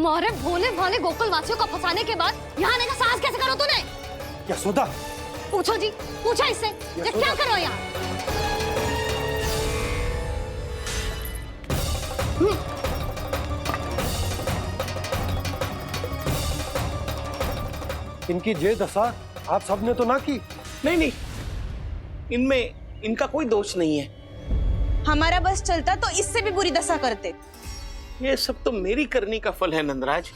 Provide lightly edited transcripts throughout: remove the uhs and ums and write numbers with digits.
हमारे भोले भाले गोकुल वासियों को फंसाने के बाद यहाँ आने का साहस कैसे करो तूने? यशोदा, पूछो जी, पूछो इससे ये क्या करो यहाँ? इनकी ये दशा आप सबने तो ना की। नहीं नहीं, इनमें इनका कोई दोष नहीं है। हमारा बस चलता तो इससे भी बुरी दशा करते। ये सब तो मेरी करनी का फल है नंदराज।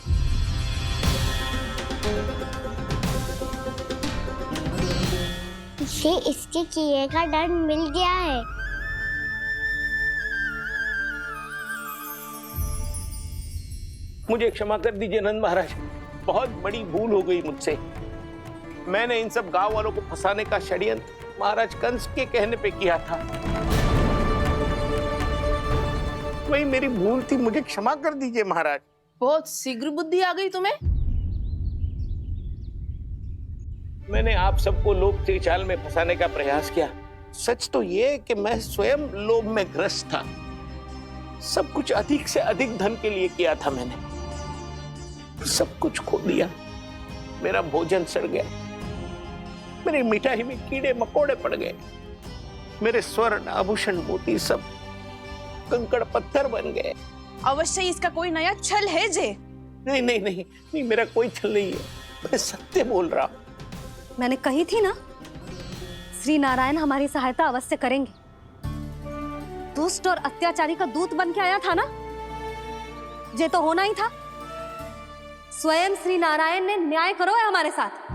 इसे इसके किए का दंड मिल गया है। मुझे क्षमा कर दीजिए नंद महाराज, बहुत बड़ी भूल हो गई मुझसे। मैंने इन सब गांव वालों को फंसाने का षड्यंत्र महाराज कंस के कहने पे किया था। वही मेरी भूल थी, मुझे क्षमा कर दीजिए महाराज। बहुत शीघ्र बुद्धि आ गई तुम्हें। मैंने आप सबको लोभ के जाल में फंसाने का प्रयास किया। सच तो ये कि मैं स्वयं लोभ में ग्रस्त था। सब कुछ अधिक से अधिक धन के लिए किया था मैंने। सब कुछ खो दिया। मेरा भोजन सड़ गया, मेरी मिठाई में कीड़े मकोड़े पड़ गए, मेरे स्वर्ण आभूषण मोती सब कंकड़ पत्थर बन गए। अवश्य इसका कोई नया छल है जे। नहीं नहीं नहीं नहीं, मेरा कोई छल नहीं है, मैं सत्य बोल रहा हूं। मैंने कही थी ना, श्री नारायण हमारी सहायता अवश्य करेंगे। दुष्ट और अत्याचारी का दूत बन के आया था ना, ये तो होना ही था। स्वयं श्री नारायण ने न्याय करो है हमारे साथ।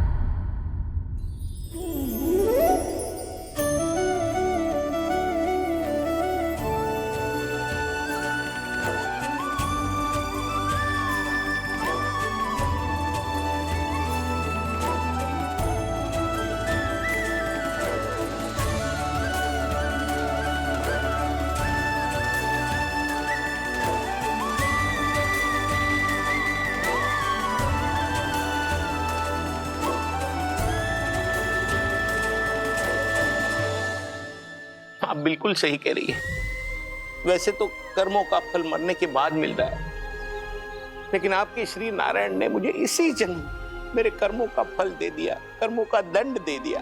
आप बिल्कुल सही कह रही है। वैसे तो कर्मों का फल मरने के बाद मिल रहा है, लेकिन आपके श्री नारायण ने मुझे इसी जन्म मेरे कर्मों का फल दे दिया, कर्मों का दंड दे दिया।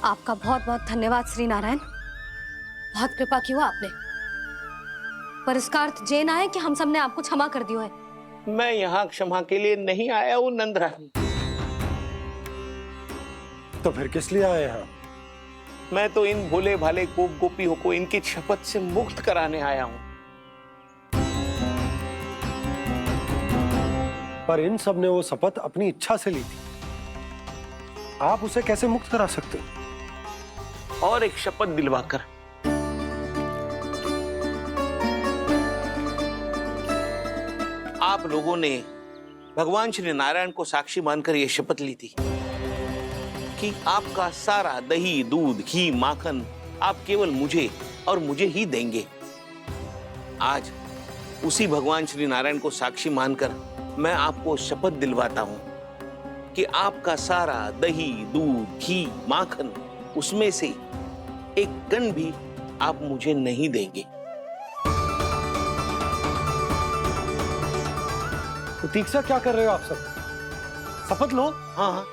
आपका बहुत बहुत धन्यवाद श्री नारायण, बहुत कृपा की हो आपने। पर इसका अर्थ ये ना है कि हम सब ने आपको क्षमा कर दिया है। मैं यहाँ क्षमा के लिए नहीं आया हूँ नंदरानी। तो फिर किस लिए आए हैं? मैं तो इन भोले भाले गोप गोपियों को इनकी शपथ से मुक्त कराने आया हूँ। पर इन सब ने वो शपथ अपनी इच्छा से ली थी, आप उसे कैसे मुक्त करा सकते? और एक शपथ दिलवाकर। आप लोगों ने भगवान श्री नारायण को साक्षी मानकर यह शपथ ली थी कि आपका सारा दही, दूध, घी, माखन आप केवल मुझे और मुझे ही देंगे। आज उसी भगवान श्री नारायण को साक्षी मानकर मैं आपको शपथ दिलवाता हूं कि आपका सारा दही, दूध, घी, माखन, उसमें से एक कण भी आप मुझे नहीं देंगे। प्रतीक्षा क्या कर रहे हो आप सब? शपथ लो। हाँ हाँ,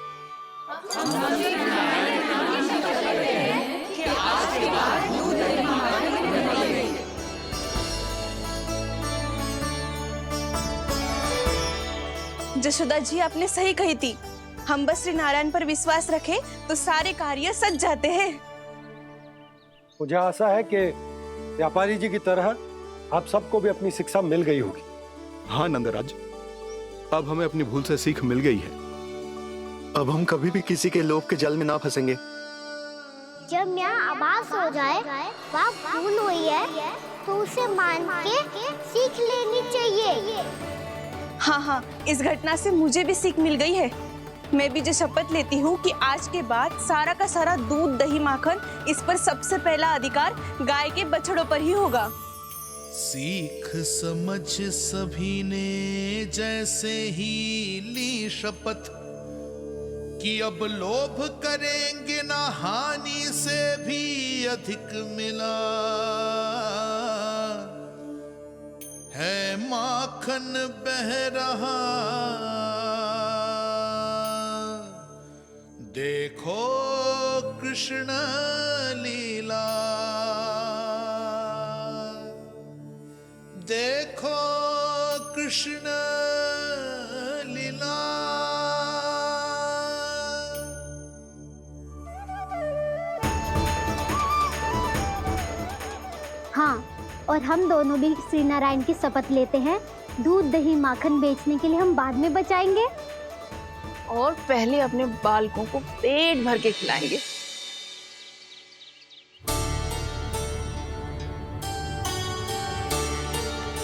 जशोदा जी आपने सही कही थी। हम बस श्री नारायण पर विश्वास रखें तो सारे कार्य सज जाते हैं। मुझे आशा है कि व्यापारी जी की तरह आप सबको भी अपनी शिक्षा मिल गई होगी। हाँ नंदराज, अब हमें अपनी भूल से सीख मिल गई है। अब हम कभी भी किसी के लोभ के जल में ना फंसेंगे। जब यहाँ आभास हो जाए वहाँ भूल हुई है तो उसे मान के सीख लेनी चाहिए। हाँ हाँ, इस घटना से मुझे भी सीख मिल गई है। मैं भी जो शपथ लेती हूँ कि आज के बाद सारा का सारा दूध, दही, माखन, इस पर सबसे पहला अधिकार गाय के बछड़ों पर ही होगा। सीख समझ सभी ने जैसे ही ली शपथ कि अब लोभ करेंगे ना हानि से भी अधिक मिला है। माखन बह रहा, देखो कृष्ण लीला, देखो कृष्ण लीला। हाँ, और हम दोनों भी श्री नारायण की शपथ लेते हैं, दूध दही माखन बेचने के लिए हम बाद में बचाएंगे और पहले अपने बालकों को पेट भर के खिलाएंगे।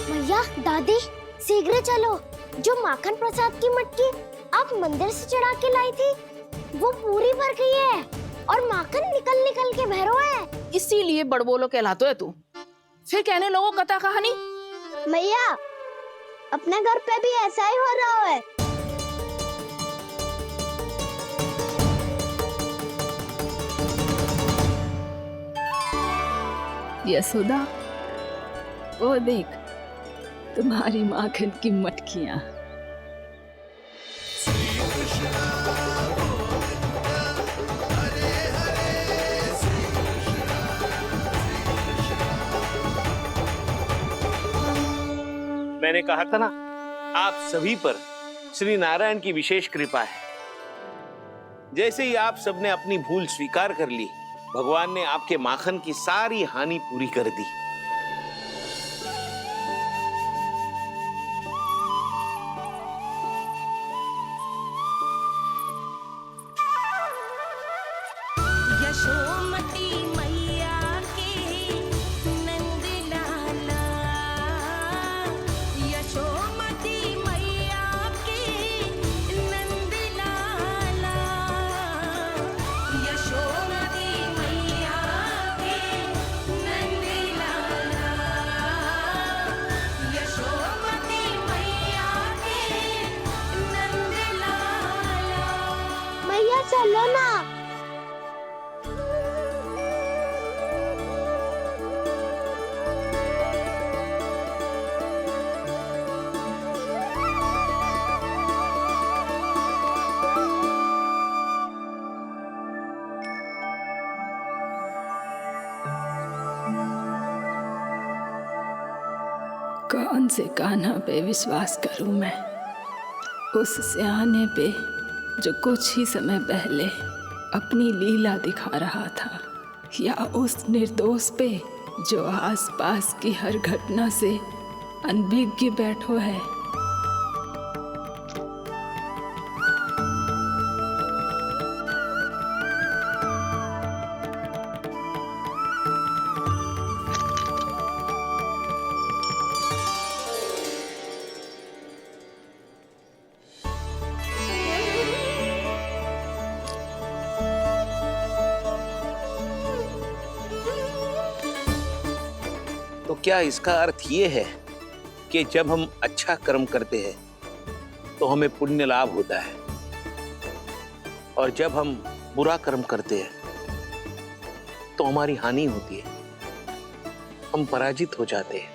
भैया, दादी, शीघ्र चलो। जो माखन प्रसाद की मटकी आप मंदिर से चढ़ा के लाई थी, वो पूरी भर गई है और माखन निकल निकल के भरो है। इसीलिए बड़बोलो कहलाते है तू। फिर कहने लोगों कथा कहानी। भैया, अपने घर पे भी ऐसा ही हो रहा है। यशोदा, वो देख तुम्हारी माखन की मटकियां। मैंने कहा था ना, आप सभी पर श्री नारायण की विशेष कृपा है। जैसे ही आप सबने अपनी भूल स्वीकार कर ली, भगवान ने आपके माखन की सारी हानि पूरी कर दी। यशोमती मैया के नंद लाला, यशोमती मैया के नंद लाला, यशोमती मैया के नंद लाला, यशोमती मैया के नंद लाला। मैया चलो ना। कौन से कान्हा पे विश्वास करूं मैं? उस सियाने पे जो कुछ ही समय पहले अपनी लीला दिखा रहा था, या उस निर्दोष पे जो आसपास की हर घटना से अनभिज्ञ बैठो है? तो क्या इसका अर्थ ये है कि जब हम अच्छा कर्म करते हैं तो हमें पुण्य लाभ होता है, और जब हम बुरा कर्म करते हैं तो हमारी हानि होती है, हम पराजित हो जाते हैं?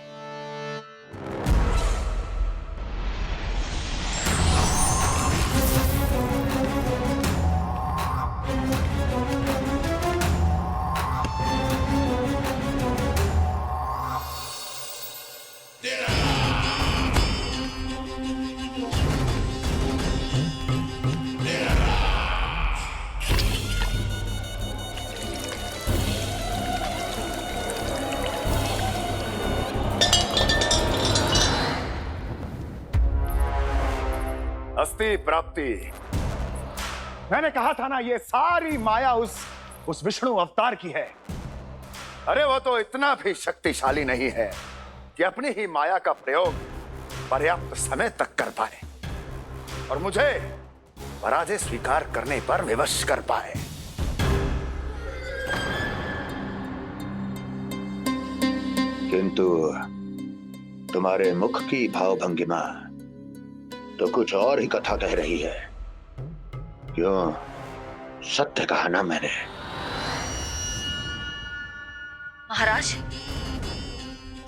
अस्ति प्राप्ति। मैंने कहा था ना, ये सारी माया उस विष्णु अवतार की है। अरे वो तो इतना भी शक्तिशाली नहीं है कि अपनी ही माया का प्रयोग पर्याप्त समय तक कर पाए और मुझे पराजय स्वीकार करने पर विवश कर पाए। किंतु तुम्हारे मुख की भावभंगिमा तो कुछ और ही कथा कह रही है। क्यों? सत्य कहा ना मैंने। महाराज,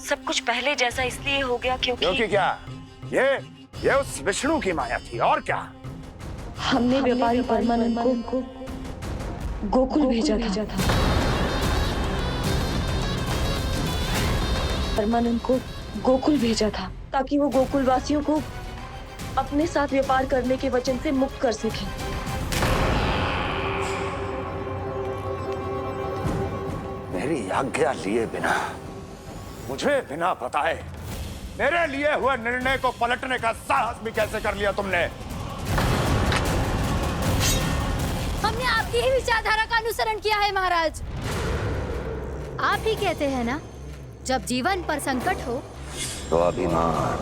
सब कुछ पहले जैसा इसलिए हो गया क्योंकि क्या? ये उस विष्णु की माया थी, और क्या? हमने व्यापारी परमानंद को गोकुल भेजा था। परमानंद को गोकुल भेजा था ताकि वो गोकुल वासियों को अपने साथ व्यापार करने के वचन से मुक्त कर सके। मेरी आज्ञा लिए बिना, मुझे बिना बताए मेरे लिए हुए निर्णय को पलटने का साहस भी कैसे कर लिया तुमने? हमने आपकी ही विचारधारा का अनुसरण किया है महाराज। आप ही कहते हैं ना, जब जीवन पर संकट हो तो अभिमान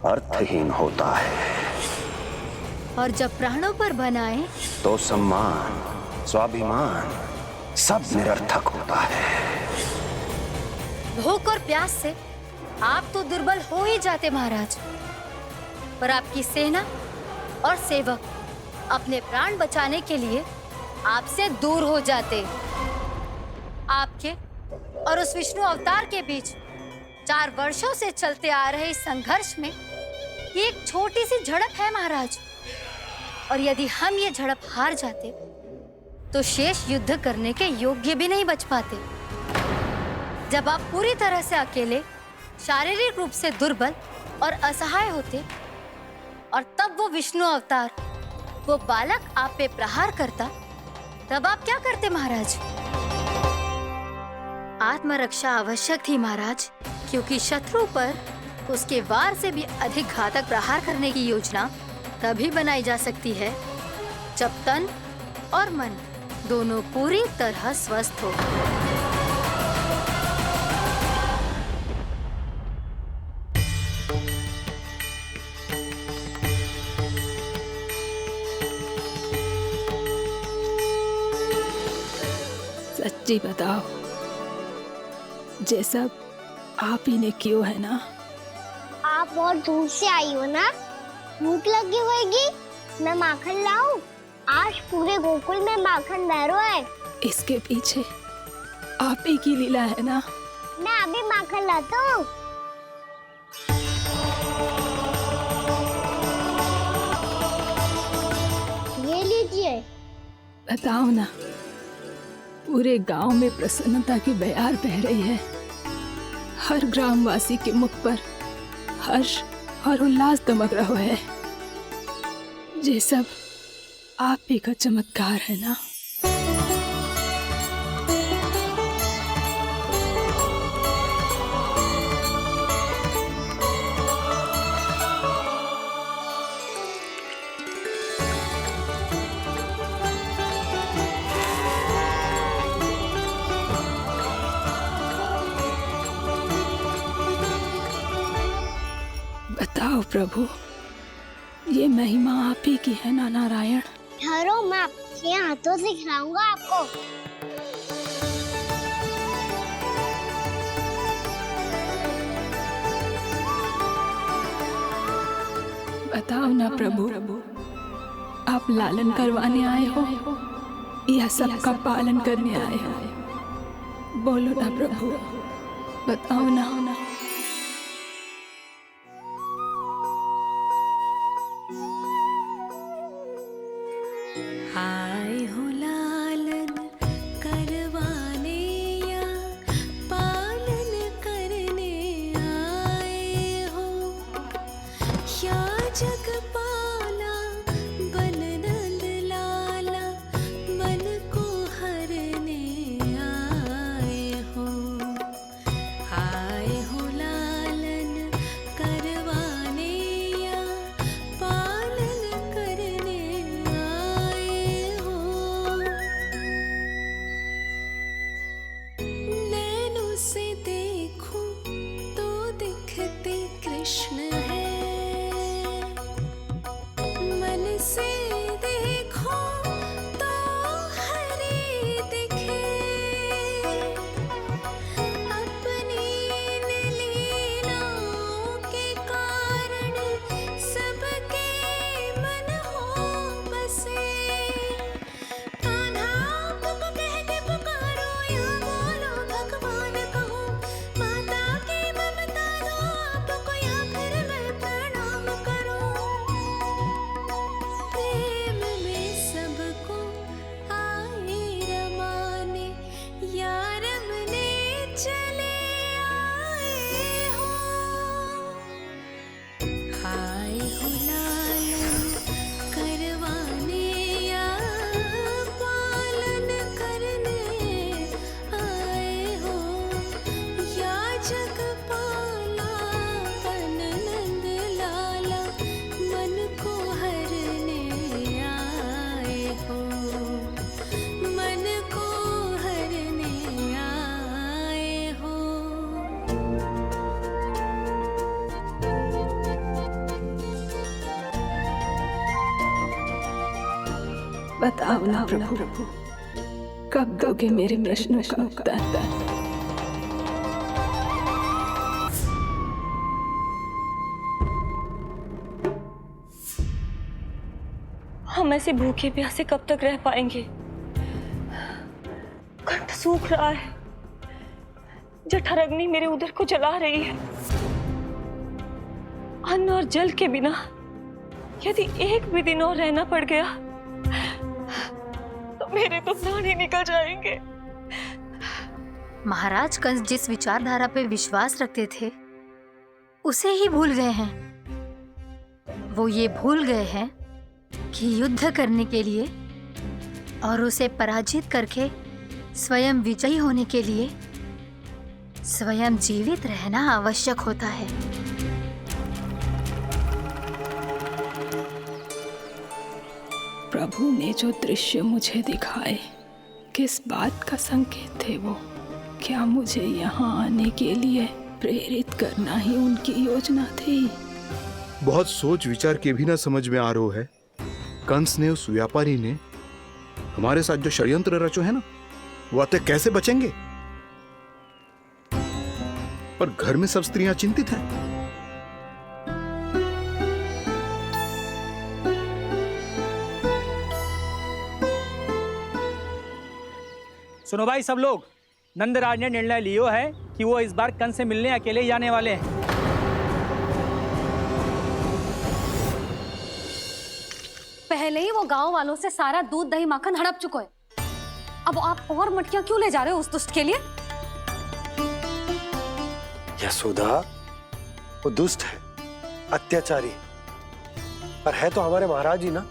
अर्थहीन होता है, और जब प्राणों पर बनाए तो सम्मान स्वाभिमान सब निरर्थक होता है। भूख और प्यास से आप तो दुर्बल हो ही जाते महाराज, पर आपकी सेना और सेवक अपने प्राण बचाने के लिए आपसे दूर हो जाते। आपके और उस विष्णु अवतार के बीच 4 वर्षों से चलते आ रहे इस संघर्ष में ये एक छोटी सी झड़प है महाराज, और यदि हम ये झड़प हार जाते तो शेष युद्ध करने के योग्य भी नहीं बच पाते। जब आप पूरी तरह से अकेले, शारीरिक रूप से दुर्बल और असहाय होते, और तब वो विष्णु अवतार, वो बालक आप पे प्रहार करता, तब आप क्या करते महाराज? आत्मरक्षा आवश्यक थी महाराज, क्योंकि शत्रु पर उसके वार से भी अधिक घातक प्रहार करने की योजना तभी बनाई जा सकती है जब तन और मन दोनों पूरी तरह स्वस्थ हो। सच्ची बताओ, ये सब आप ही ने कियो है ना? आप बहुत दूर से आई हो ना, भूख लगी होगी। मैं माखन लाऊं? आज पूरे गोकुल में माखन बह रहा है। इसके पीछे आप ही की लीला है ना? मैं अभी माखन लाता हूँ। ये लीजिए। बताओ ना, पूरे गांव में प्रसन्नता की बयार बह रही है। हर ग्रामवासी के मुख पर हर्ष और उल्लास दमक रहा है। ये सब आप ही का चमत्कार है ना? बताओ प्रभु, ये महिमा आप ही की है ना नारायण? ठहरो, मैं आपके हाथों से खिलाऊंगा आपको। बताओ ना प्रभु, आप लालन करवाने आए हो या सबका पालन करने आए हो? बोलो ना प्रभु, बताओ ना। आए हो लालन करवाने या पालन करने आए हो, या जगपाला बन नंद लाला मन को हरने आए हो। आए हो लालन करवाने या पालन करने आए हो। नैनों से देखूं तो दिखते कृष्ण है, बताओ ना प्रभु, कब दोगे मेरे प्रश्नों का उत्तर? हम ऐसे भूखे प्यासे कब तक रह पाएंगे? कंठ सूख रहा है, जठराग्नि मेरे उदर को जला रही है। अन्न और जल के बिना यदि एक भी दिन और रहना पड़ गया तो मेरे तो प्राण ही निकल जाएंगे। महाराज कंस जिस विचारधारा पे विश्वास रखते थे उसे ही भूल गए हैं। वो ये भूल गए हैं कि युद्ध करने के लिए और उसे पराजित करके स्वयं विजयी होने के लिए स्वयं जीवित रहना आवश्यक होता है। प्रभु ने जो दृश्य मुझे दिखाए, किस बात का संकेत थे वो? क्या मुझे यहाँ आने के लिए प्रेरित करना ही उनकी योजना थी? बहुत सोच विचार के भी ना समझ में आ रहा है। कंस ने, उस व्यापारी ने हमारे साथ जो षड्यंत्र रचो है ना, वो आते कैसे बचेंगे? पर घर में सब स्त्रियां चिंतित हैं। सुनो भाई सब लोग, नंदराज ने निर्णय लियो है कि वो इस बार कंस से मिलने अकेले ही आने वाले हैं। पहले ही वो गांव वालों से सारा दूध दही माखन हड़प चुके हैं। अब आप और मटकियां क्यों ले जा रहे हो उस दुष्ट के लिए? यशोदा, वो दुष्ट है, अत्याचारी, पर है तो हमारे महाराज ही ना।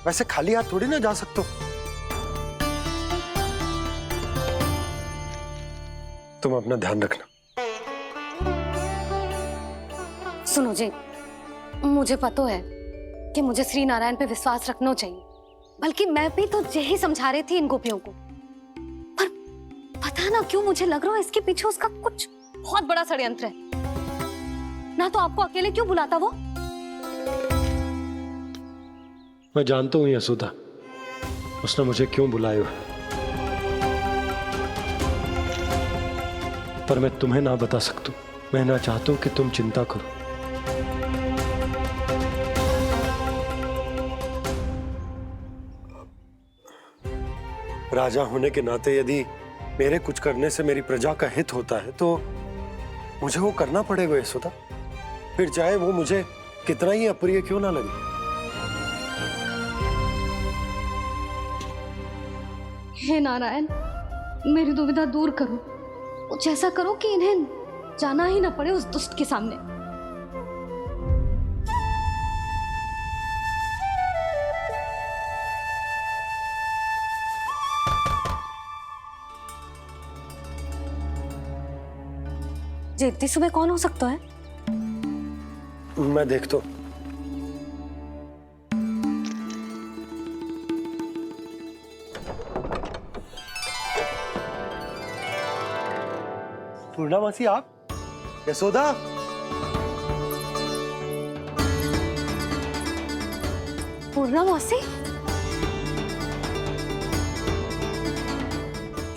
वैसे खाली हाथ थोड़ी ना जा सकते हो। तुम अपना ध्यान रखना। सुनो जी, मुझे पता है कि मुझे श्री नारायण पे विश्वास रखना चाहिए, बल्कि मैं भी तो यही समझा रही थी इन गोपियों को। पर पता ना क्यों मुझे लग रहा है इसके पीछे उसका कुछ बहुत बड़ा षड्यंत्र है। ना तो आपको अकेले क्यों बुलाता वो? मैं जानता हूँ यशोदा, उसने मुझे क्यों बुलाया, पर मैं तुम्हें ना बता सकता। मैं ना चाहता हूं कि तुम चिंता करो। राजा होने के नाते यदि मेरे कुछ करने से मेरी प्रजा का हित होता है तो मुझे वो करना पड़ेगा यशोदा, फिर चाहे वो मुझे कितना ही अप्रिय क्यों ना लगे। हे नारायण, मेरी दुविधा दूर करो। कुछ ऐसा करो कि इन्हें जाना ही ना पड़े उस दुष्ट के सामने। जी इतनी सुबह कौन हो सकता है? मैं देखता हूं। पूर्णामासी, आप? यशोदा, पूर्णामासी,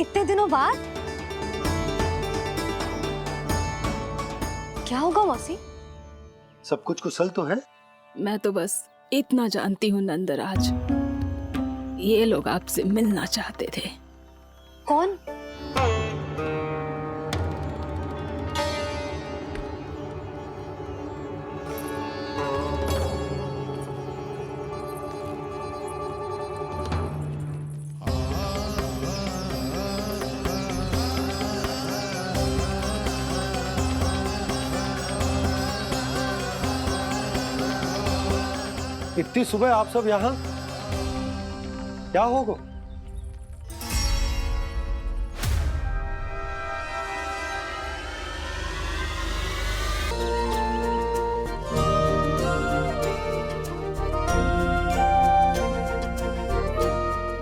इतने दिनों बाद? क्या होगा मौसी? सब कुछ कुशल तो है? मैं तो बस इतना जानती हूँ नंदराज, ये लोग आपसे मिलना चाहते थे। कौन? इतनी सुबह आप सब यहाँ? क्या होगा?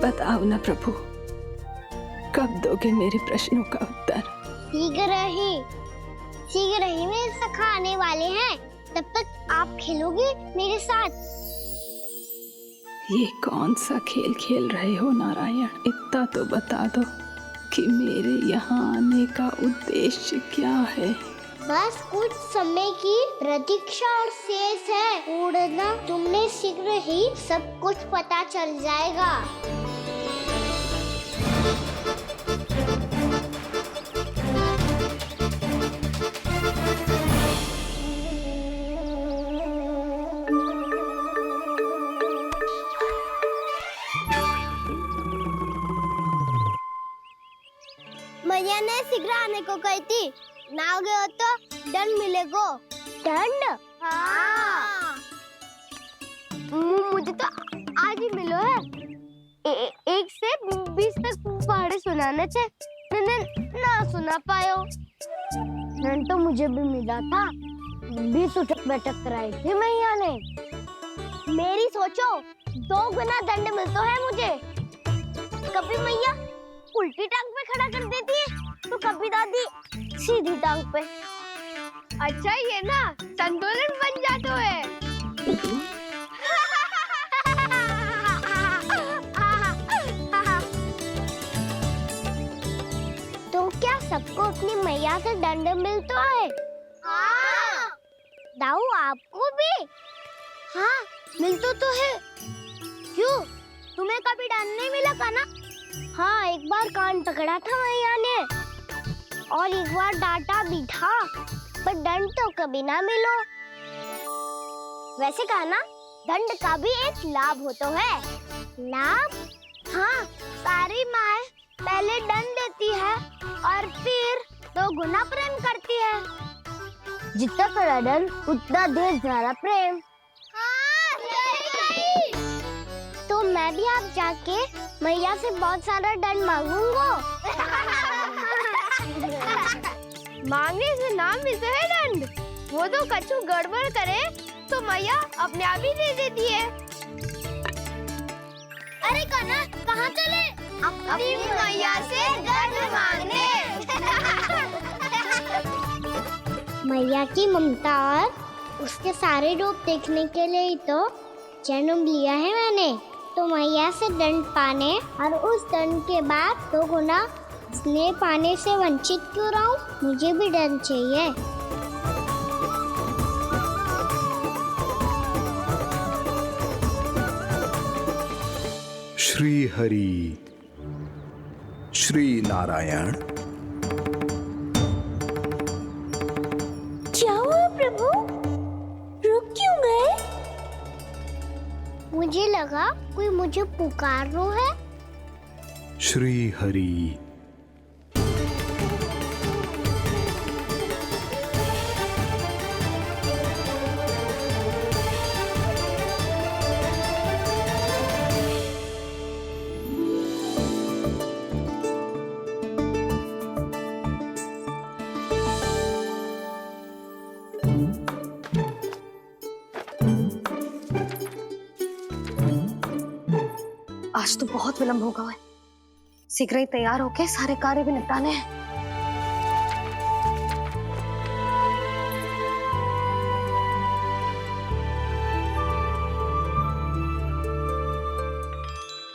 बताओ ना प्रभु, कब दोगे मेरे प्रश्नों का उत्तर? शीघ्र ही मेरे सखा आने वाले हैं, तब तक आप खेलोगे मेरे साथ। ये कौन सा खेल खेल रहे हो नारायण? इतना तो बता दो कि मेरे यहाँ आने का उद्देश्य क्या है? बस कुछ समय की प्रतीक्षा और शेष है। उड़ना तुमने शीघ्र ही सब कुछ पता चल जाएगा। मैया ने शीघ्र आने को कही थी, ना आ गए हो तो दंड मिलेगा। दंड? हाँ। मुझे तो आज ही मिलो है। 1 से 20 तक पहाड़े सुनाने थे, मैंने ना सुना पायो। दंड तो मुझे भी मिला था, 20 उठक बैठक कराई थी मैया ने। मेरी सोचो 2 गुना दंड मिलता है मुझे। कभी मैया उल्टी टांग पे खड़ा कर देती है तो कभी दादी सीधी टांग पे। अच्छा ये ना संतुलन बन जाता है। तो क्या सबको अपनी मैया से दंड मिलता है? हाँ। दाऊ आपको भी? हाँ मिलता तो है। क्यों, तुम्हें कभी दंड नहीं मिला का ना? हाँ एक बार कान पकड़ा था मैया ने और एक बार डांटा भी था, पर दंड तो कभी ना मिलो। वैसे कहा ना, दंड का भी एक लाभ होता है। लाभ? हाँ, सारी माँ पहले दंड देती है और फिर 2 गुना प्रेम करती है। जितना बड़ा दंड उतना देर ज्यादा प्रेम। हाँ, सही। तो मैं भी आप जाके मैया से बहुत सारा दंड मांगूंगा। मांगने से ना मिलता है दंड, वो तो कछु गड़बड़ करे तो मैया अपने आप ही दे देती है। अरे कना कहाँ चले? अपनी मैया से दंड मांगने। मैया की ममता और उसके सारे रूप देखने के लिए ही तो जन्म लिया है मैंने। तो मैया से दंड पाने और उस दंड के बाद 2 गुना स्नेह पाने से वंचित क्यों रहूं? मुझे भी दंड चाहिए। श्री हरि, श्री नारायण। क्या हुआ प्रभु? रुक क्यों गए? मुझे लगा कोई मुझे पुकार रहा है। श्री हरि। आज तो बहुत विलंब होगा है। शीघ्र ही तैयार होके सारे कार्य भी निपटाने हैं।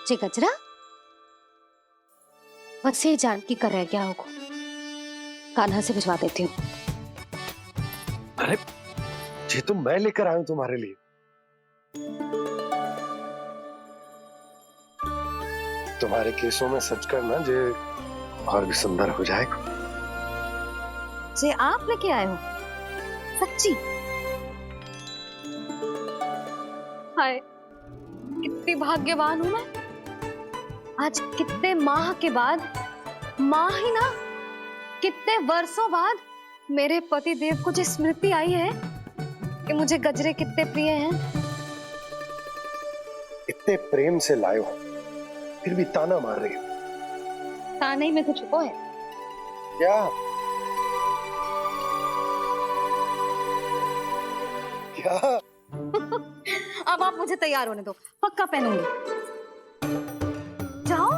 जी गजरा, बस ये जानकी कर रह गया होगा, कान्हा से भिजवा देती हूँ। अरे ये तो मैं लेकर आया हूं तुम्हारे लिए। तुम्हारे केसों में सच करना जे और भी सुंदर हो जाएगा। जे आप लेके आए हो? सच्ची? हाय, कितनी भाग्यवान हूं मैं। आज कितने माह के बाद, माह ही ना, कितने वर्षों बाद मेरे पति देव को जो स्मृति आई है कि मुझे गजरे कितने प्रिय हैं। इतने प्रेम से लाए हो, फिर भी ताना मार रही हो। ताने में कुछ छुपो है क्या? क्या? अब आप मुझे तैयार होने दो, पक्का पहनूंगी। जाओ।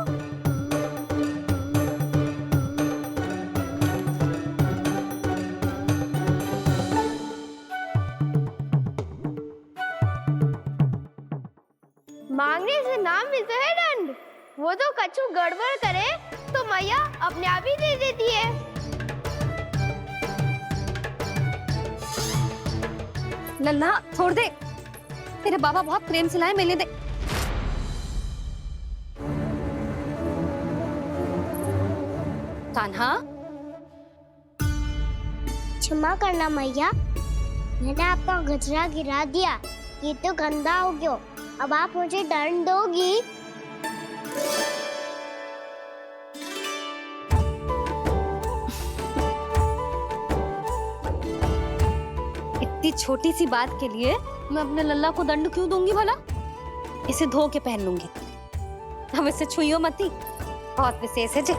मांगने से ना मिलता है दंड। वो तो कछु गड़बड़ करे तो मैया अपने आप ही दे देती है। लल्ला छोड़ दे, तेरे बाबा बहुत प्रेम से लाए, मिलने दे। कान्हा, क्षमा करना मैया, मैंने आपका गजरा गिरा दिया, ये तो गंदा हो गया। अब आप मुझे दंड दोगी? इतनी छोटी सी बात के लिए मैं अपने लल्ला को दंड क्यों दूंगी भला? इसे धो के पहन लूंगी। अब इसे छुइयो मती, बहुत विशेष है जी।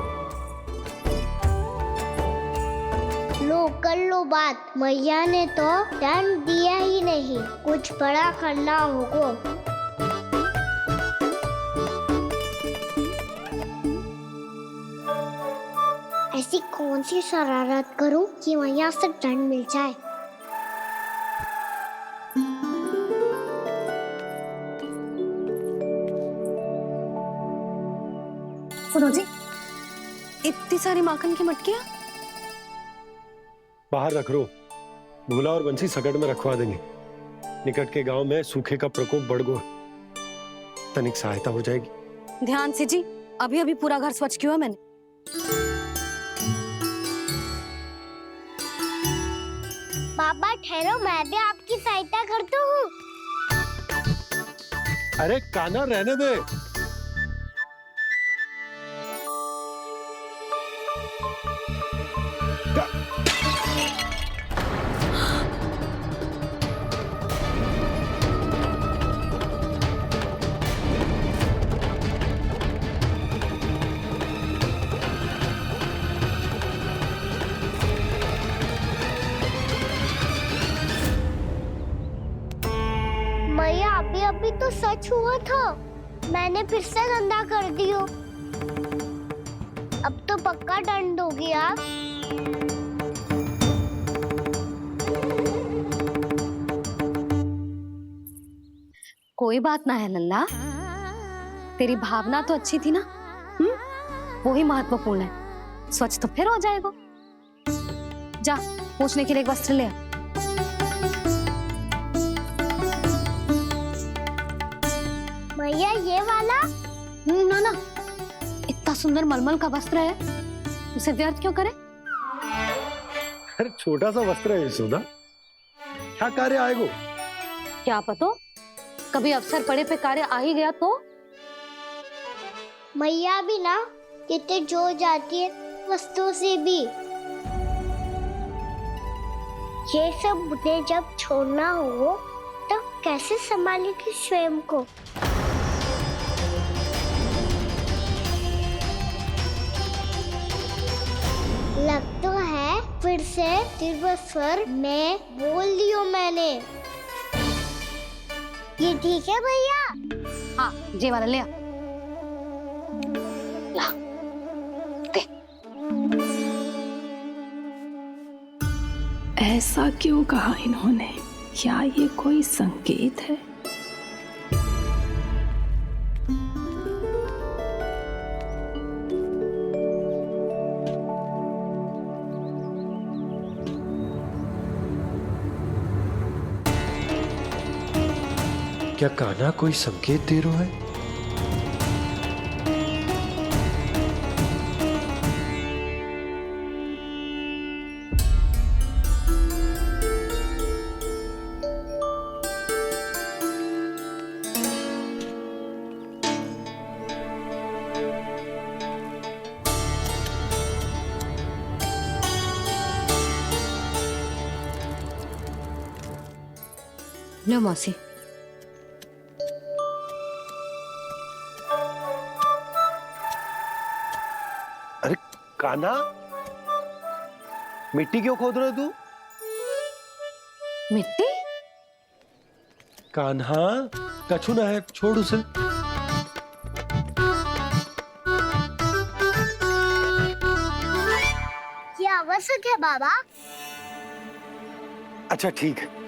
लो कर लो बात, मैया ने तो दंड दिया ही नहीं, कुछ बड़ा करना होगा। ऐसी कौन सी शरारत करूं कि मैया से दंड मिल जाए? सुनो जी, इतनी सारी माखन की मटकियां बाहर रख रो, भूला और बंसी सकट में रखवा देंगे। निकट के गांव में सूखे का प्रकोप बढ़ गया, तनिक सहायता हो जाएगी। ध्यान से जी, अभी अभी पूरा घर स्वच्छ किया मैंने। पापा ठहरो, मैं भी आपकी सहायता करता हूँ। अरे कान्हा रहने दे। मैया अभी अभी तो सच हुआ था, मैंने फिर से गंदा कर दियो। अब तो पक्का दंड दोगी आप। कोई बात ना है लल्ला, तेरी भावना तो अच्छी थी ना, वो ही महत्वपूर्ण है। स्वच्छ तो फिर हो जाएगा। जा पूछने के लिए एक वस्त्र ले आ। मैया ये वाला? ना ना, इतना सुंदर मलमल का वस्त्र है, उसे व्यर्थ क्यों करे? अरे छोटा सा वस्त्र है यशोदा, क्या कार्य आएगा? क्या पता, कभी अवसर पड़े पे कार्य आ ही गया तो? मैया भी ना कितने जो जाती है वस्तुओं से भी। ये सब मुझे जब छोड़ना हो तो कैसे संभालेगी स्वयं को? लग तो है फिर से तीव्र स्वर में बोल दियो मैंने। ये ठीक है भैया? हाँ, ये वाला ले आ। ला, दे। ऐसा क्यों कहा इन्होंने? क्या ये कोई संकेत है? क्या कान्हा कोई संकेत दे रहा है? लो मौसी। अरे कान्हा, मिट्टी क्यों खोद रहे तू? मिट्टी? कान्हा, कछु ना है, छोड़ उसे। ये आवश्यक है बाबा। अच्छा ठीक है।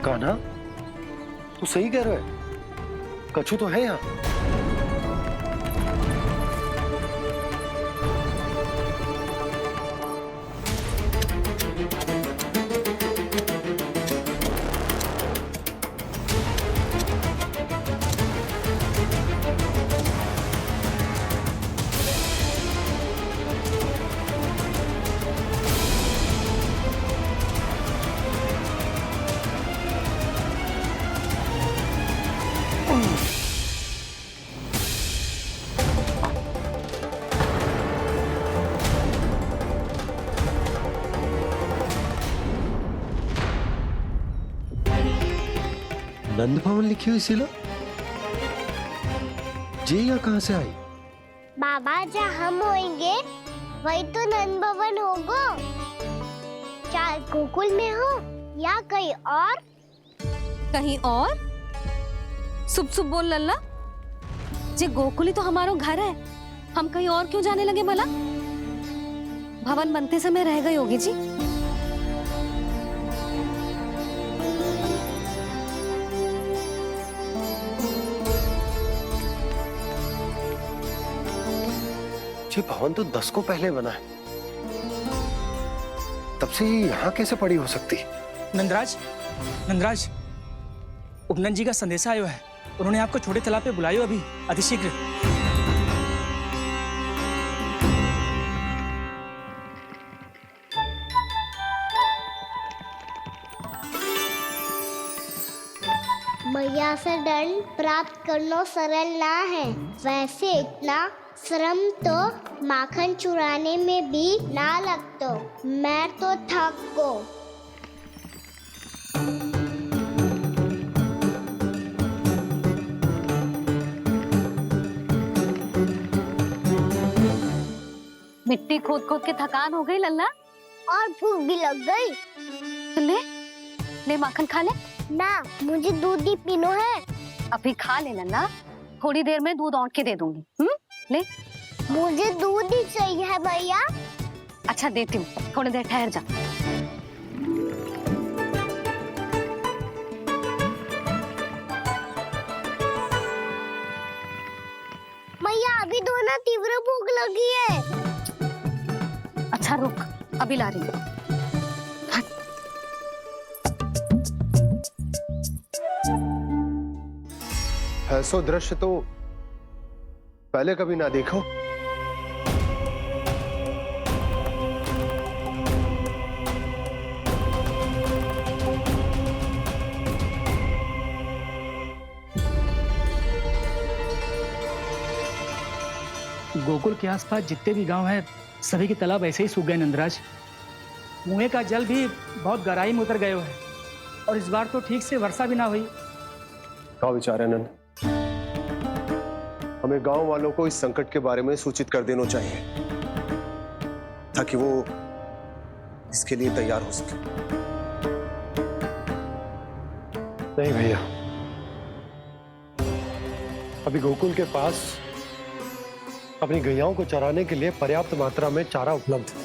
कान्हा, तू सही कह रहा है, कछु तो है यहाँ। नंद भवन लिखी हुई सिला जी या कहां से आई? बाबा जहाँ हम होंगे वही तो नंद भवन होगा। चाहे गोकुल में हो या कहीं और। कहीं और? सुब सुब बोल लल्ला, जे गोकुल ही तो हमारो घर है, हम कहीं और क्यों जाने लगे भला? भवन बनते समय रह गई होगी जी। जी भवन तो 10 को पहले बना है, तब से यहाँ कैसे पड़ी हो सकती? नंदराज, नंदराज, उपनंद जी का संदेशा आयो है। उन्होंने आपको छोटे तालाब पे बुलायो अभी अतिशीघ्र। मैया से दंड प्राप्त करना सरल ना है। वैसे इतना श्रम तो माखन चुराने में भी ना लगतो। मैं तो थक गो। मिट्टी खोद खोद के थकान हो गई लल्ला, और भूख भी लग गई। तो ले ले माखन खा ले। ना, मुझे दूध ही पीनो है। अभी खा ले लल्ला, थोड़ी देर में दूध औंट के दे दूंगी। ले। मुझे दूध ही चाहिए है भैया। अच्छा देती हूँ, थोड़ी देर ठहर जा। मैया अभी तो ना तीव्र भूख लगी है। अच्छा रुक, अभी ला रही हूँ। ऐसा दृश्य तो पहले कभी ना देखो। गोकुल के आसपास जितने भी गांव हैं, सभी के तालाब ऐसे ही सूख गए नंदराज। मुँह का जल भी बहुत गहराई में उतर गए है, और इस बार तो ठीक से वर्षा भी ना हुई। क्या विचार है नंद? हमें गांव वालों को इस संकट के बारे में सूचित कर देना चाहिए, ताकि वो इसके लिए तैयार हो सके। नहीं भैया, अभी गोकुल के पास अपनी गैयाओं को चराने के लिए पर्याप्त मात्रा में चारा उपलब्ध है।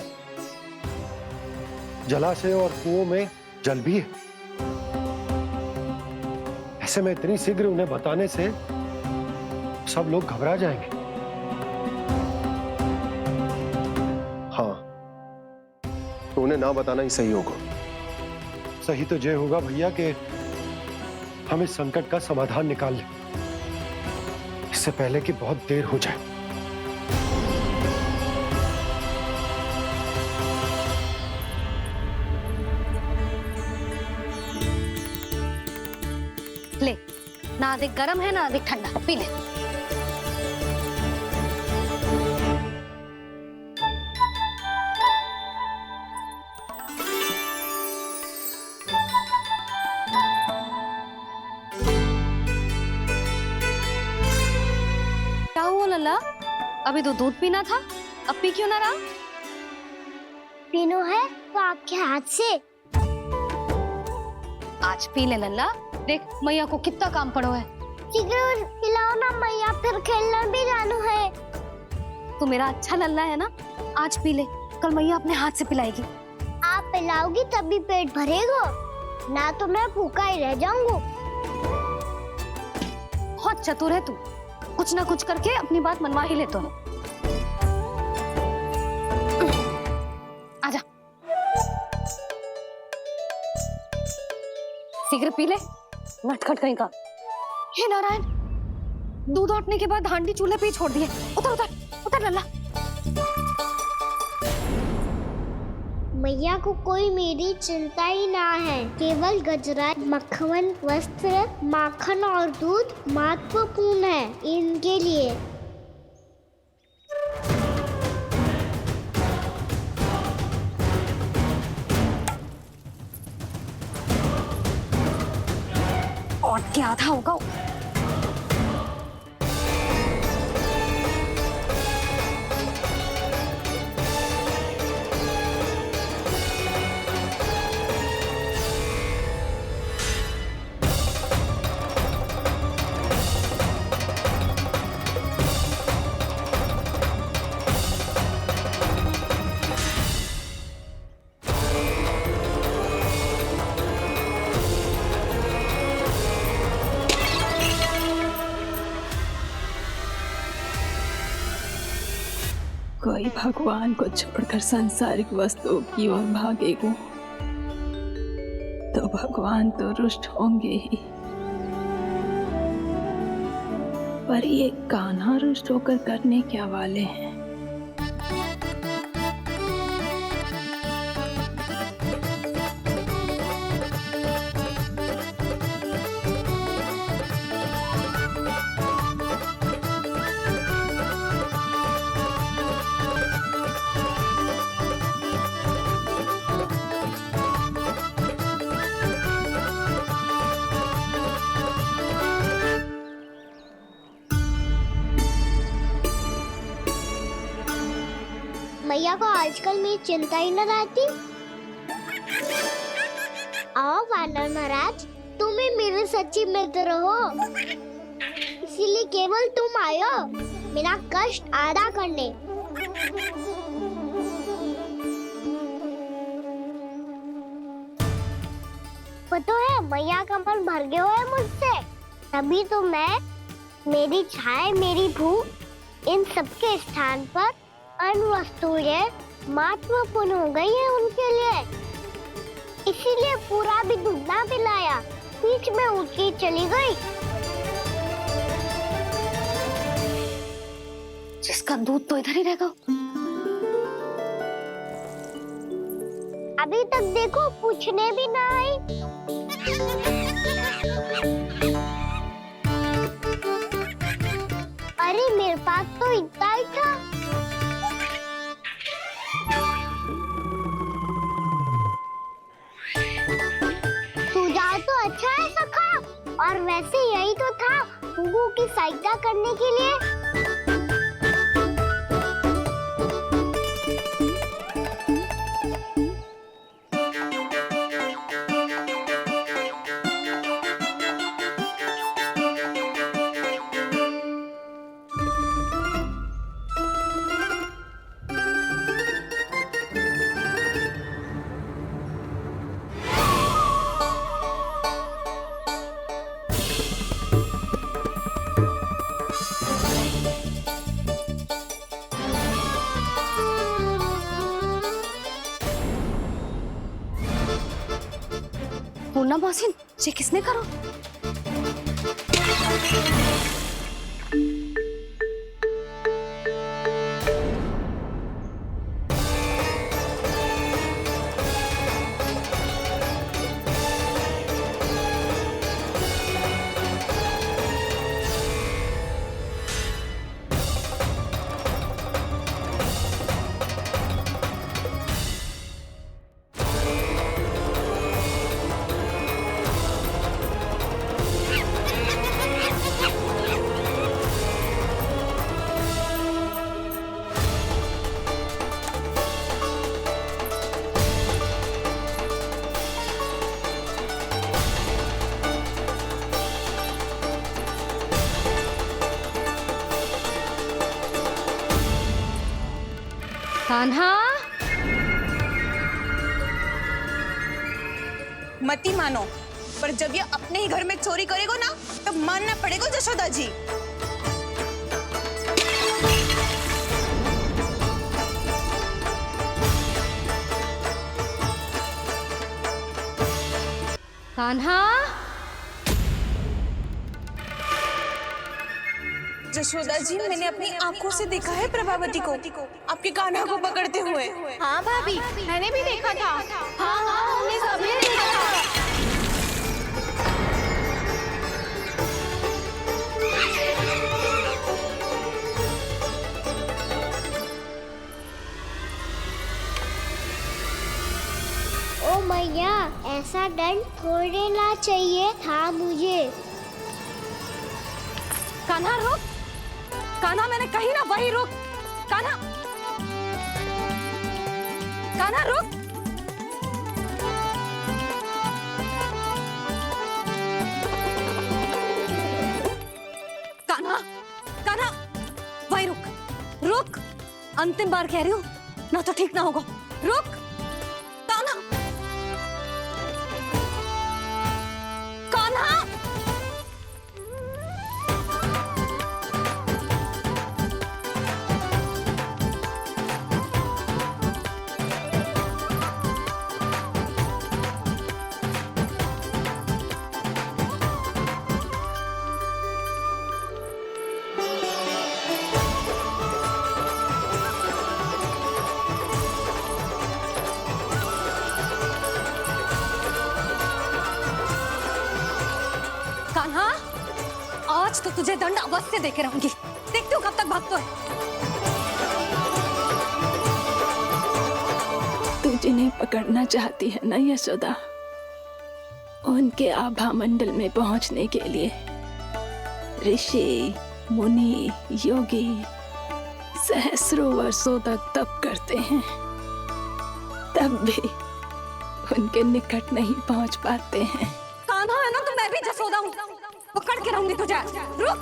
जलाशय और कुओं में जल भी है। ऐसे में इतनी शीघ्र उन्हें बताने से सब लोग घबरा जाएंगे। हाँ, तो उन्हें ना बताना ही सही होगा। सही तो ये होगा भैया कि हम इस संकट का समाधान निकाल लें, इससे पहले कि बहुत देर हो जाए। ले, ना अधिक गर्म है ना अधिक ठंडा, पी ले। क्या हुआ लल्ला? अभी तो दूध पीना था, अब पी क्यों ना रहा? पीनो है तो आपके हाथ से। आज पी ले लल्ला, देख मैया को कितना काम पड़ो है। शीघ्र पिलाओ ना मैया, फिर खेलने भी जाना है। तू मेरा अच्छा लल्ला है ना, आज पी ले, कल मैया अपने हाथ से पिलाएगी। आप पिलाओगी तभी पेट भरेगा। ना तो मैं भूखा ही रह जाऊंगा। बहुत चतुर है तू, कुछ ना कुछ करके अपनी बात मनवा ही लेता है। आजा, शीघ्र पी ले, नटखट कहीं का। हे नारायण, दूध औटने के बाद हांडी चूल्हे पे ही छोड़ दिए। उतर उतर उतर लल्ला। मैया को कोई मेरी चिंता ही ना है। केवल गजरा, मक्खन, वस्त्र, माखन और दूध महत्वपूर्ण है इनके लिए। और क्या था होगा? कोई भगवान को छोड़कर सांसारिक वस्तुओं की ओर भागेगा तो भगवान तो रुष्ट होंगे ही, पर ये कान्हा रुष्ट होकर करने क्या वाले हैं? मैया को आजकल मेरी चिंता ही न रहती। आओ वानर महाराज, तुम ही मेरे सच्ची मित्र हो, इसीलिए केवल तुम आयो मेरा कष्ट आधा करने। पता है मैया का मन भर गया है मुझसे, तभी तो मैं, मेरी छाया, मेरी भूख, इन सबके स्थान पर अन्य वस्तुएं महत्वपूर्ण हो गई है उनके लिए। इसीलिए पूरा भी दूध ना पिलाया, बीच में उठ के चली गई। जिसका दूध तो इधर ही रहेगा। अभी तक देखो पूछने भी ना आई। अरे मेरे पास तो इतना ही था। सुझाव तो अच्छा है सखा, और वैसे यही तो था गुगु की सहायता करने के लिए। पूर्णा मौसी, ये किसने करो? कान्हा, मत ही मानो, पर जब ये अपने ही घर में चोरी करेगा ना तब मानना पड़ेगा जशोदा जी। कान्हा, जशोदा जी, मैंने अपनी आंखों से देखा है प्रभावती को आपके कान्हा को पकड़ते हुए। हाँ भाभी, मैंने भी देखा था। हाँ हाँ, हमने सबने देखा था। ओ मैया, ऐसा दंड थोड़े ना चाहिए था मुझे। कान्हा रुक, कान्हा मैंने कही ना वही रुक। कान्हा, कान्हा रुक। कान्हा, कान्हा वही रुक, रुक। अंतिम बार कह रही हूँ, ना तो ठीक ना होगा। रुक कान्हा, कान्हा। कान्हा, आज तो तुझे दंड अवश्य देके रहूंगी। देखती हूँ कब तक भागता है। तू जिन्हें पकड़ना चाहती है ना यशोदा, उनके आभा मंडल में पहुंचने के लिए ऋषि, मुनि, योगी सहस्रों वर्षों तक तप करते हैं, तब भी उनके निकट नहीं पहुंच पाते हैं। कान्हा है ना, तो मैं भी जसोदा हूँ, पकड़ के रहूंगी तुझे। रुक,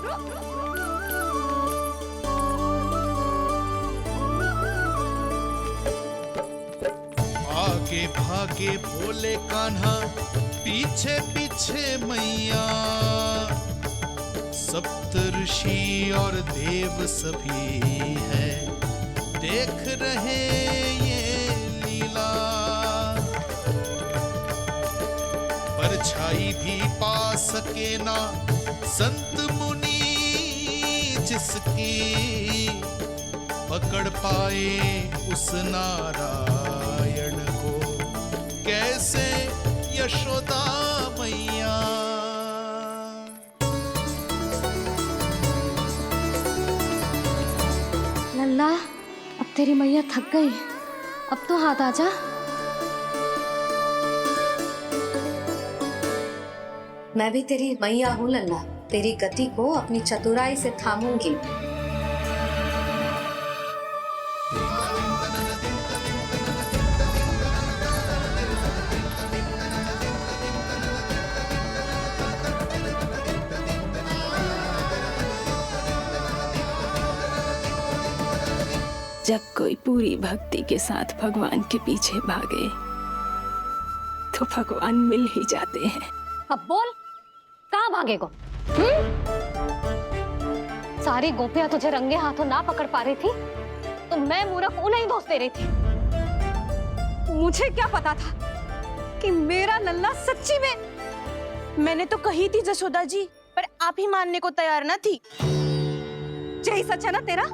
आगे भागे भोले कान्हा, पीछे पीछे मैया। सप्त ऋषि और देव सभी है, देख रहे ये लीला। परछाई भी पा सके ना संत मुनि जिसकी, पकड़ पाए उस नारायण को कैसे यशोदा मैया। लल्ला, अब तेरी मैया थक गई, अब तो हाथ आजा। मैं भी तेरी मैया हूँ लल्ला, तेरी गति को अपनी चतुराई से थामूंगी। जब कोई पूरी भक्ति के साथ भगवान के पीछे भागे तो भगवान मिल ही जाते हैं। अब बोल, कहाँ भागेगो? सारी गोपियां तुझे रंगे हाथों ना पकड़ पा रही थी तो मैं मूर्ख उन्हें ही दोष दे रही थी। मुझे क्या पता था कि मेरा लल्ला सच्ची में। मैंने तो कही थी जसोदा जी, पर आप ही मानने को तैयार ना थी। यही सच है ना तेरा?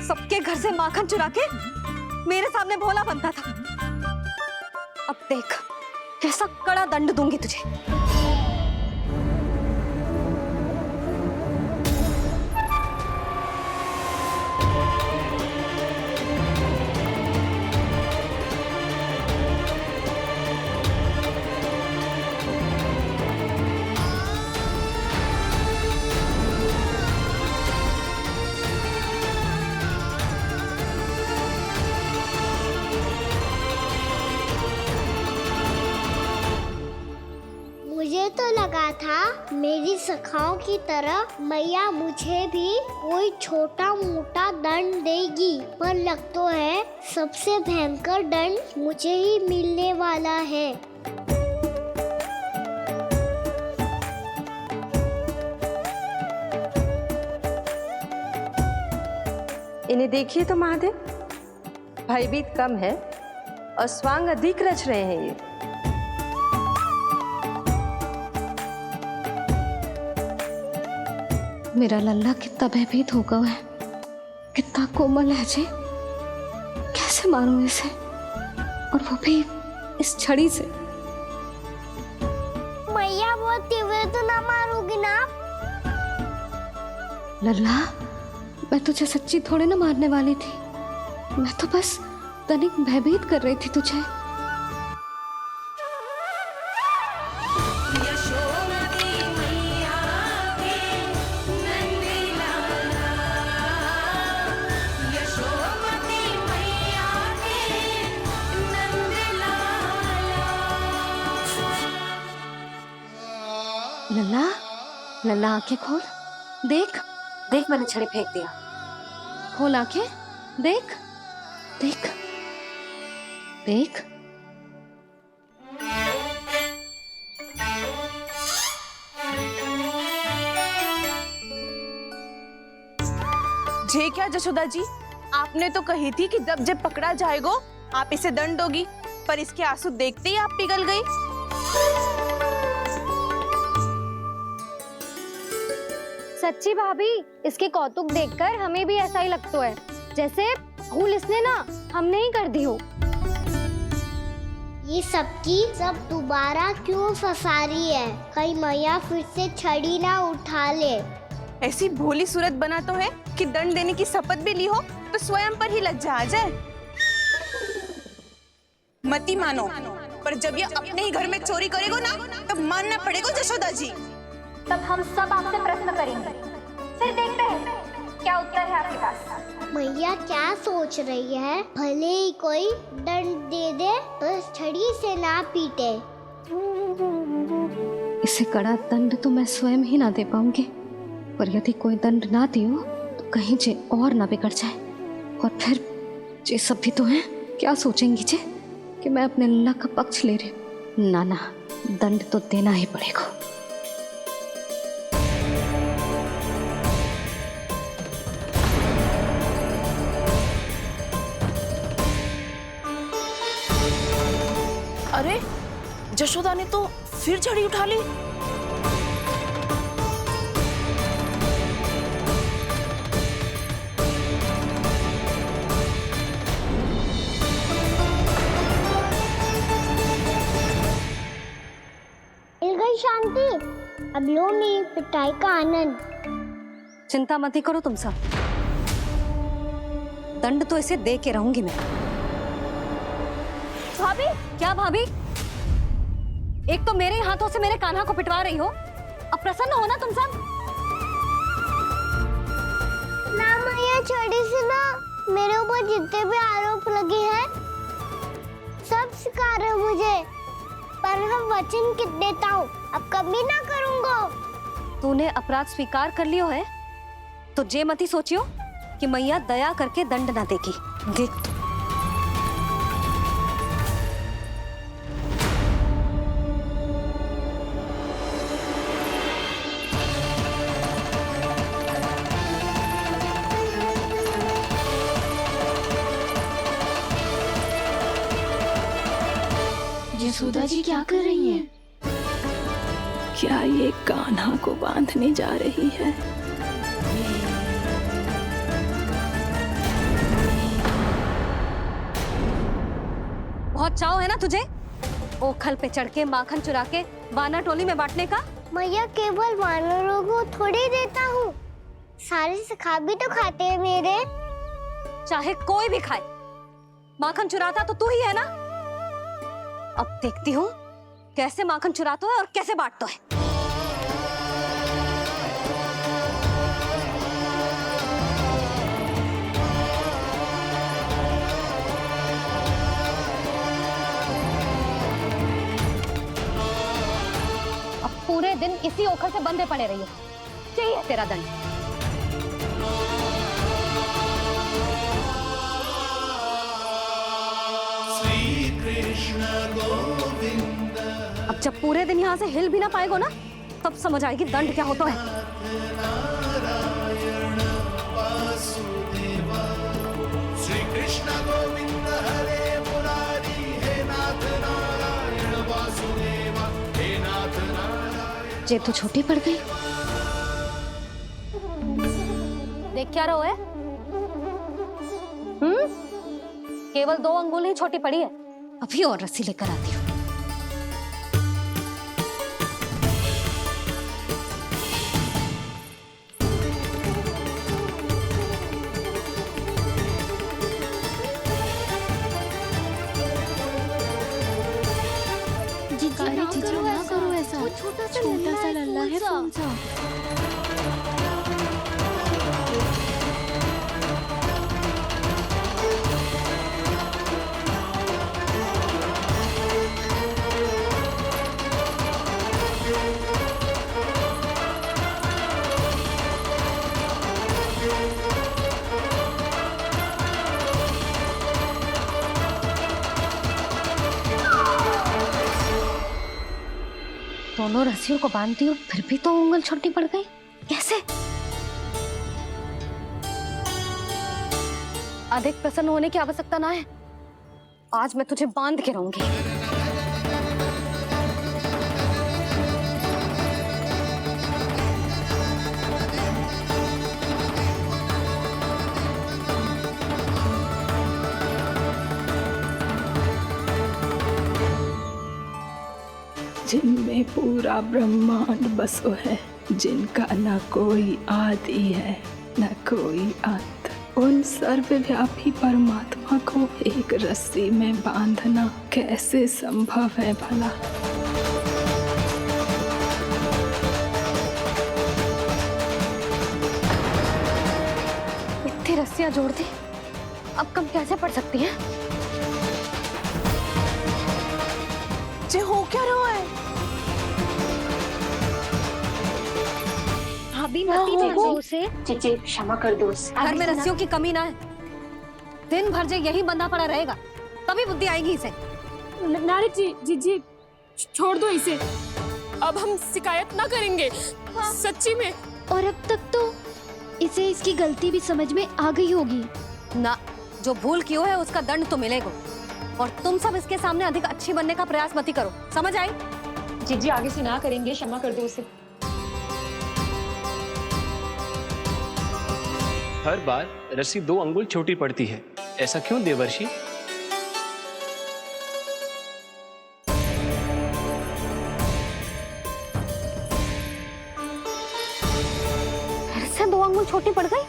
सबके घर से माखन चुरा के मेरे सामने भोला बनता था। अब देख कैसा कड़ा दंड दूंगी तुझे। मुझे तो लगा था मेरी सखाओं की तरह मैया मुझे भी कोई छोटा मोटा दंड देगी, पर लग तो है सबसे भयंकर दंड मुझे ही मिलने वाला है। इन्हें देखिए तो महादेव, भयभीत कम है और स्वांग अधिक रच रहे हैं ये। मेरा लल्ला कितना भयभीत होगा है, कितना कोमल है जी। कैसे मारूं इसे, और वो भी इस छड़ी से। मैया बहुत तीव्र तो ना मारोगी ना? लल्ला, मैं तुझे सच्ची थोड़े ना मारने वाली थी। मैं तो बस तनिक भयभीत कर रही थी तुझे। लल्ला, लल्ला आंखें खोल, देख देख मैंने छड़ी फेंक दिया। खोल आंखें, देख देख देख। जे क्या जशोदा जी, आपने तो कही थी कि जब जब पकड़ा जाएगा आप इसे दंड दोगी, पर इसके आंसू देखते ही आप पिघल गई। सच्ची भाभी, इसके कौतुक देखकर हमें भी ऐसा ही लगता है, जैसे भूल इसने ना हमने ही कर दी हो। ये सबकी सब दोबारा क्यों फंसा रही है? कहीं मैया फिर से छड़ी ना उठा ले। ऐसी भोली सूरत बना तो है कि दंड देने की शपथ भी ली हो तो स्वयं पर ही लज्जा आ जाए। मती मानो, पर जब ये अपने ही घर में चोरी करेगो ना, तब मानना पड़ेगा जशोदा जी। तब हम सब आपसे प्रश्न करेंगे, फिर देखते हैं क्या उत्तर है आपके पास। मैया क्या सोच रही है? भले ही कोई दंड दे दे, बस छड़ी से ना पीटे। इसे कड़ा दंड तो मैं स्वयं ही ना दे पाऊंगी, पर यदि कोई दंड ना दियो तो कहीं जे और ना बिगड़ जाए। और फिर जे सब भी तो हैं, क्या सोचेंगी जे कि मैं अपने लल्ला का पक्ष ले रही। ना ना, दंड तो देना ही पड़ेगा। अरे जशोदा ने तो फिर छड़ी उठा ली। मिल गई शांति, अब लो मेरी पिटाई का आनंद। चिंता मत ही करो तुम सब, दंड तो इसे दे के रहूंगी मैं। भाभी, क्या भाभी? एक तो मेरे हाथों से मेरे कान्हा को पिटवा रही हो, अब प्रसन्न हो ना तुम सब? ना मैया, छड़ी से ना मेरे ऊपर जितने भी आरोप लगे हैं सब स्वीकार है मुझे, पर हम वचन कित देता हूँ, अब कभी ना करूँगा। तूने अपराध स्वीकार कर लियो है तो जे मत ही सोचियो कि मैया दया करके दंड ना देगी। देख तू। यशोदा जी क्या कर रही हैं? क्या ये कान्हा को बांधने जा रही है? बहुत चाव है ना तुझे ओखल पे चढ़ के माखन चुरा के वानर टोली में बांटने का? मैया, केवल वानरों को थोड़ी देता हूँ, सारे सखा भी तो खाते हैं मेरे। चाहे कोई भी खाए, माखन चुराता तो तू ही है ना। अब देखती हूँ कैसे माखन चुराता है और कैसे बांटता है। अब पूरे दिन इसी ओखल से बंधे पड़े रहिए, चाहिए तेरा दंड। अब जब पूरे दिन यहाँ से हिल भी ना पाएगो ना, तब समझ आएगी दंड क्या होता है। जे तो छोटी पड़ गई। देख क्या रहो है? केवल 2 अंगुल ही छोटी पड़ी है। अभी और रस्सी लेकर आती हूँ। जीजी ना करो ऐसा। छोटा सा लल्ला है कौन सा? दोनों रस्सियों को बांधती हूँ, फिर भी तो उंगल छोटी पड़ गई। कैसे? अधिक प्रसन्न होने की आवश्यकता ना है। आज मैं तुझे बांध के रहूंगी। जिनमें पूरा ब्रह्मांड बसो है, जिनका न कोई आदि है न कोई अंत, उन सर्वव्यापी परमात्मा को एक रस्सी में बांधना कैसे संभव है भला? इतनी रस्सियां जोड़ दी, अब कम कैसे पड़ सकती हैं? जे हो क्या रहा है? भाभी मती मारो उसे। जीजी क्षमा कर दो उसे। घर में रस्सियों की कमी ना है। दिन भर जे यही बंधा पड़ा रहेगा, तभी बुद्धि आएगी इसे। नारी जी जीजी छोड़ दो इसे। अब हम शिकायत ना करेंगे। सच्ची में। और अब तक तो इसे इसकी गलती भी समझ में आ गई होगी ना। जो भूल की है उसका दंड तो मिलेगा। और तुम सब इसके सामने अधिक अच्छी बनने का प्रयास मत करो, समझ आई? जीजी आगे से ना करेंगे, क्षमा कर दो उसे। हर बार रस्सी 2 अंगुल छोटी पड़ती है, ऐसा क्यों देवर्षि? फिर से 2 अंगुल छोटी पड़ गई?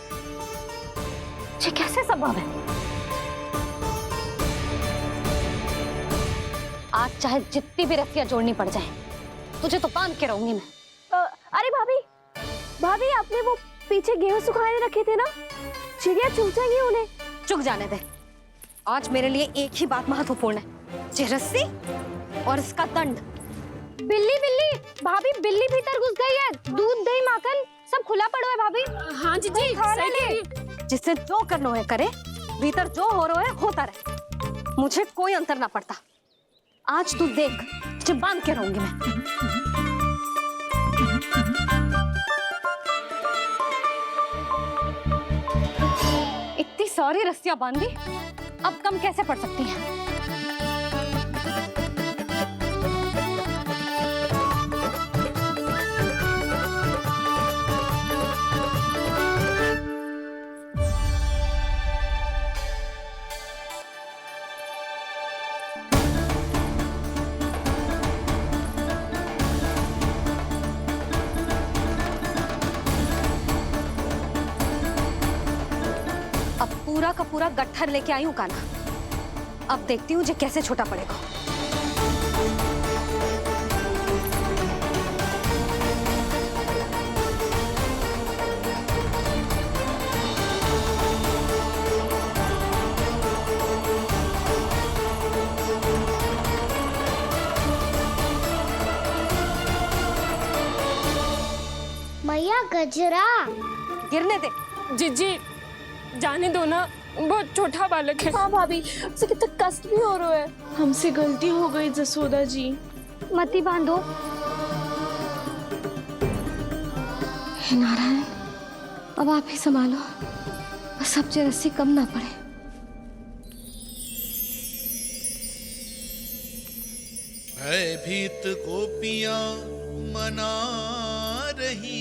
ये कैसे संभव है? आज चाहे जितनी भी रस्सियां जोड़नी पड़ जाए, तुझे तो बांध के रहूंगी मैं। अरे भाभी आपने वो पीछे गेहूं सुखाने रखे थे ना, चिड़िया चुग जाएंगी उन्हें। चुग जाने दे। आज मेरे लिए एक ही बात महत्वपूर्ण है, ये रस्सी और इसका दंड। बिल्ली भाभी, बिल्ली भीतर घुस गई है। दूध दही माखन सब खुला पड़ो है भाभी। हाँ जीजी सही कह रही है। जिससे जो करना है करे, भीतर जो हो रहा है होता रहे, मुझे कोई अंतर ना पड़ता। आज तू देख, तुझे बांध के रहूंगी मैं। इतनी सारी रस्सियां बांधी, अब कम कैसे पड़ सकती हैं? पूरा का पूरा गट्ठर लेके आई हूँ कान्हा। अब देखती हूँ जे कैसे छोटा पड़ेगा। मैया गजरा गिरने दे। जीजी जाने दो ना, बहुत छोटा बालक है। हाँ भाभी, उसे कितना कष्ट भी हो रहा है। हमसे गलती हो गई जसोदा जी। मती बांधो। हे नारायण, अब आप ही संभालो, बस अब जे रस्सी कम ना पड़े। भयभीत गोपियां मना रही,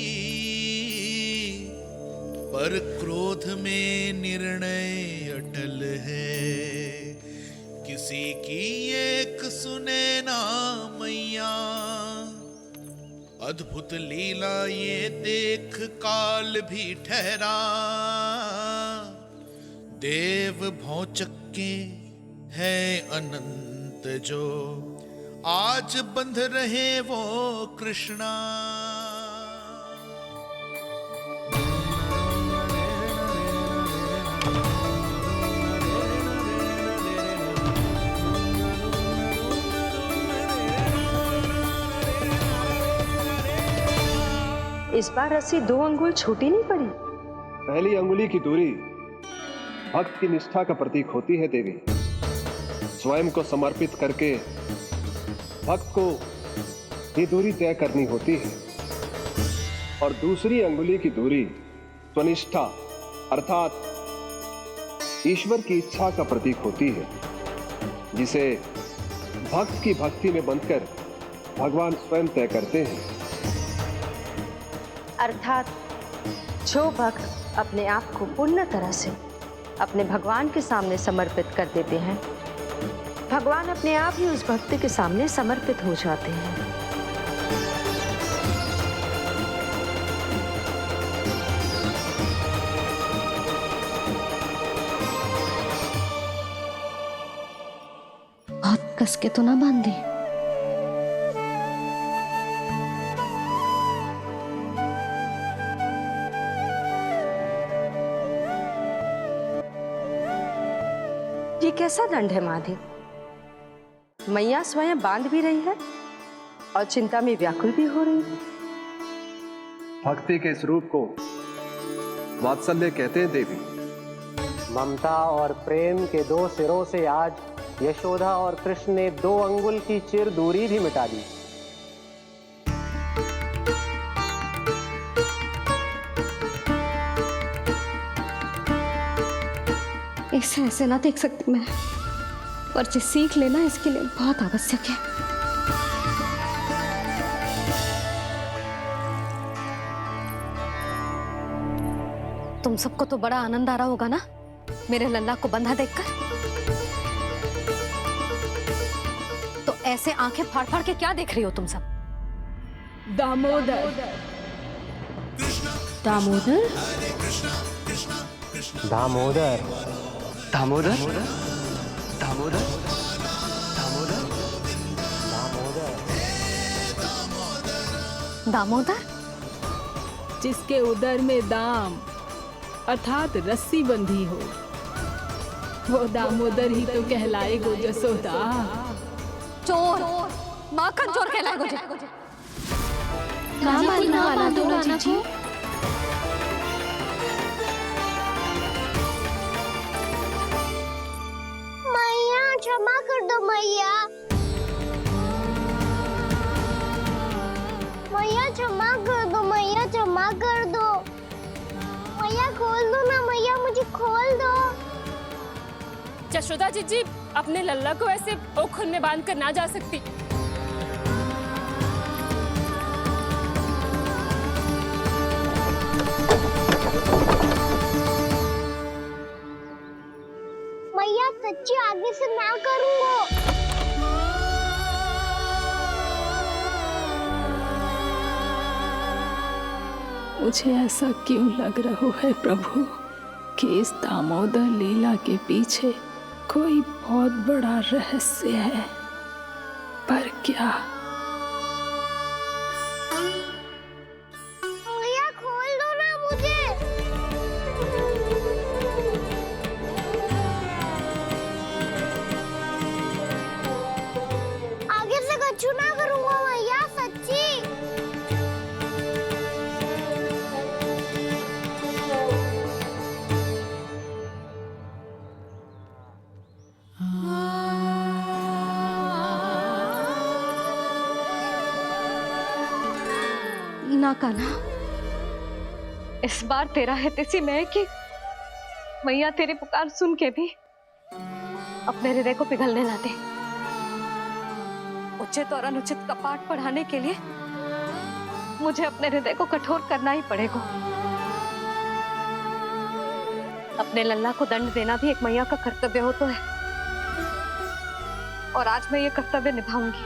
पर क्रोध में निर्णय अटल है। किसी की एक सुने ना मैया, अद्भुत लीला ये देख काल भी ठहरा। देव भौचक्के है अनंत जो, आज बंध रहे वो कृष्णा। इस बार रस्सी 2 अंगुल छोटी नहीं पड़ी। पहली अंगुली की दूरी भक्त की निष्ठा का प्रतीक होती है देवी। स्वयं को समर्पित करके भक्त को ये दूरी तय करनी होती है। और दूसरी अंगुली की दूरी स्वनिष्ठा अर्थात ईश्वर की इच्छा का प्रतीक होती है, जिसे भक्त की भक्ति में बंधकर भगवान स्वयं तय करते हैं। अर्थात जो भक्त अपने आप को पूर्ण तरह से अपने भगवान के सामने समर्पित कर देते हैं, भगवान अपने आप ही उस भक्त के सामने समर्पित हो जाते हैं। बहुत कस के तो ना बांधी। ये कैसा दंड है माधे? मैया स्वयं बांध भी रही है और चिंता में व्याकुल भी हो रही है। भक्ति के इस रूप को वात्सल्य कहते हैं देवी। ममता और प्रेम के 2 सिरों से आज यशोदा और कृष्ण ने 2 अंगुल की चिर दूरी भी मिटा दी। इसे ऐसे ना देख सकती मैं, पर जो सीख लेना इसके लिए बहुत आवश्यक है। तुम सबको तो बड़ा आनंद आ रहा होगा ना मेरे लल्ला को बंधा देखकर। तो ऐसे आंखें फाड़ फाड़ के क्या देख रही हो तुम सब? दामोदर दामोदर दामोदर दामोदर दामोदर दामोदर, जिसके उदर में दाम अर्थात रस्सी बंधी हो, वो दामोदर ही तो कहलाएगो जसोदा। चोर, माखन चोर कहलाएगो जे। ना मारना वाला तो राना को। मैया क्षमा कर दो मैया। मैया क्षमा कर दो, मैया क्षमा कर दो। मैया खोल दो ना मैया, मुझे खोल दो। जशोदा जीजी अपने लल्ला को ऐसे ओखुन में बांध कर ना जा सकती। मैया सच्ची आगे से ना करूंगा। मुझे ऐसा क्यों लग रहा है प्रभु कि इस दामोदर लीला के पीछे कोई बहुत बड़ा रहस्य है, पर क्या? मैया खोल दो ना मुझे। आगे से कछु ना करूंगा मैया, सच्ची। ना कान्हा, इस बार तेरा है तेसी मैं कि मैया तेरी पुकार सुन के भी अपने हृदय को पिघलने ना दे। उचित और अनुचित का पाठ पढ़ाने के लिए मुझे अपने हृदय को कठोर करना ही पड़ेगा। अपने लल्ला को दंड देना भी एक मैया का कर्तव्य हो तो है, और आज मैं ये कर्तव्य निभाऊंगी।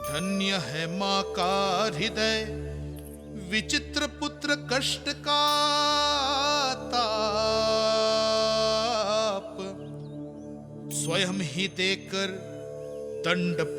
धन्य है माँ का हृदय, विचित्र पुत्र कष्ट का ताप, स्वयं ही देकर दंड पुत्र